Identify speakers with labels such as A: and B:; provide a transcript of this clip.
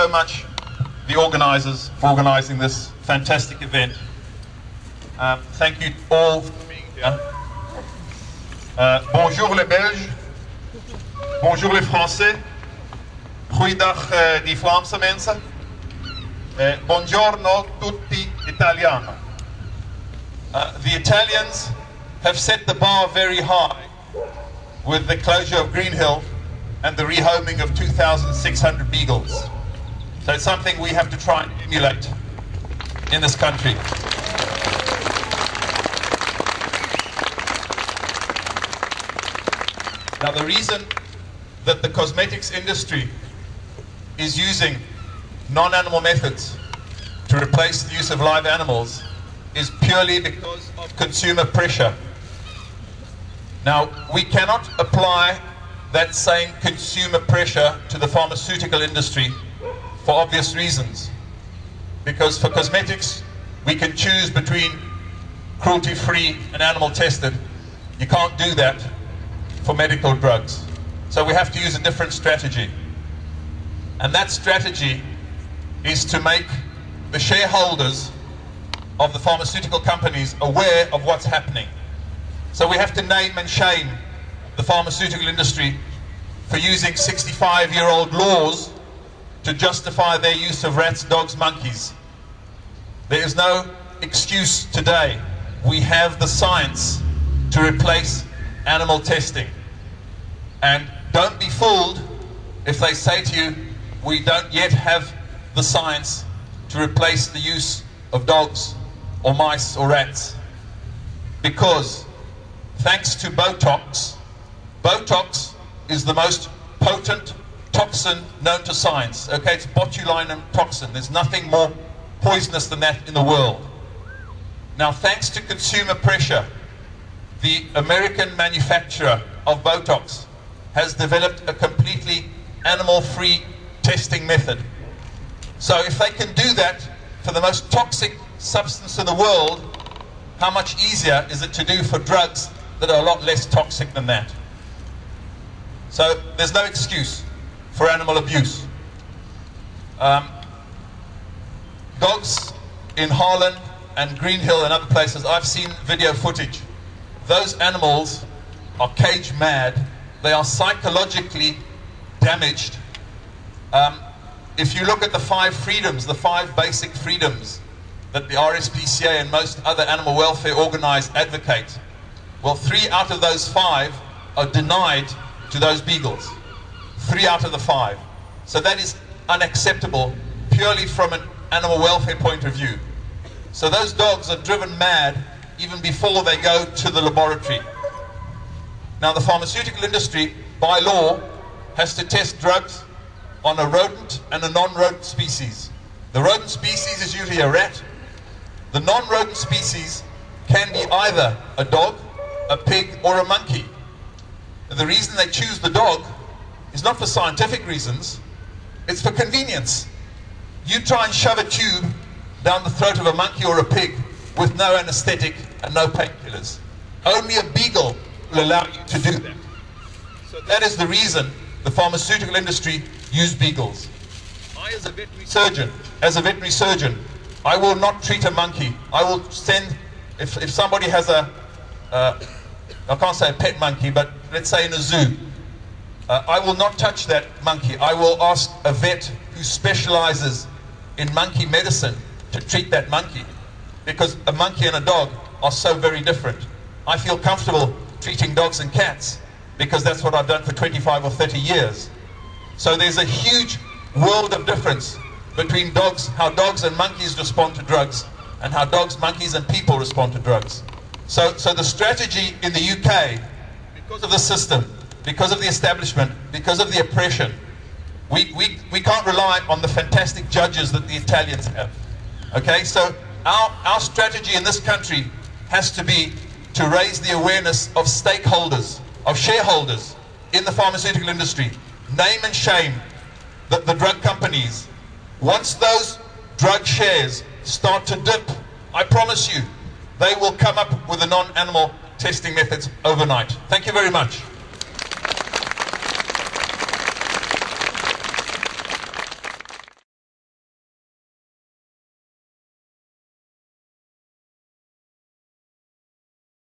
A: so much, the organizers, for organizing this fantastic event. Thank you all for being here. Bonjour les Belges, bonjour les Français, goeiedag die Vlaamse mensen, buongiorno tutti italiani. The Italians have set the bar very high with the closure of Greenhill and the rehoming of 2,600 beagles. So it's something we have to try and emulate in this country. Now the reason that the cosmetics industry is using non-animal methods to replace the use of live animals is purely because of consumer pressure. Now, we cannot apply that same consumer pressure to the pharmaceutical industry for obvious reasons. Because for cosmetics, we can choose between cruelty-free and animal tested. You can't do that for medical drugs. So we have to use a different strategy. And that strategy is to make the shareholders of the pharmaceutical companies aware of what's happening. So we have to name and shame the pharmaceutical industry for using 65-year-old laws to justify their use of rats, dogs, monkeys. There is no excuse today. We have the science to replace animal testing. And don't be fooled if they say to you, we don't yet have the science to replace the use of dogs or mice or rats. Because thanks to Botox, Botox is the most potent toxin known to science. Okay, it's botulinum toxin. There's nothing more poisonous than that in the world. Now, thanks to consumer pressure, the American manufacturer of Botox has developed a completely animal-free testing method. So if they can do that for the most toxic substance in the world, how much easier is it to do for drugs that are a lot less toxic than that? So there's no excuse for animal abuse. Dogs in Harlan and Greenhill and other places, I've seen video footage. Those animals are cage mad. They are psychologically damaged. If you look at the 5 freedoms, the 5 basic freedoms that the RSPCA and most other animal welfare organizers advocate, well, 3 out of those 5 are denied to those beagles. 3 out of the 5. So that is unacceptable purely from an animal welfare point of view. So those dogs are driven mad even before they go to the laboratory. Now the pharmaceutical industry, by law, has to test drugs on a rodent and a non-rodent species. The rodent species is usually a rat. The non-rodent species can be either a dog, a pig, or a monkey. And the reason they choose the dog is not for scientific reasons, it's for convenience. You try and shove a tube down the throat of a monkey or a pig with no anesthetic and no painkillers. Only a beagle will allow you to do that. So that is the reason the pharmaceutical industry use beagles. I, as a veterinary surgeon, I will not treat a monkey. I will send, if somebody has a, I can't say a pet monkey, but let's say in a zoo, I will not touch that monkey. I will ask a vet who specializes in monkey medicine to treat that monkey, because a monkey and a dog are so very different. I feel comfortable treating dogs and cats because that's what I've done for 25 or 30 years. So there's a huge world of difference between dogs, how dogs and monkeys respond to drugs, and how dogs, monkeys, and people respond to drugs. So the strategy in the UK, because of the system, because of the establishment, because of the oppression, we can't rely on the fantastic judges that the Italians have. Okay, so our strategy in this country has to be to raise the awareness of stakeholders, of shareholders in the pharmaceutical industry. Name and shame the drug companies. Once those drug shares start to dip, I promise you, they will come up with the non-animal testing methods overnight. Thank you very much.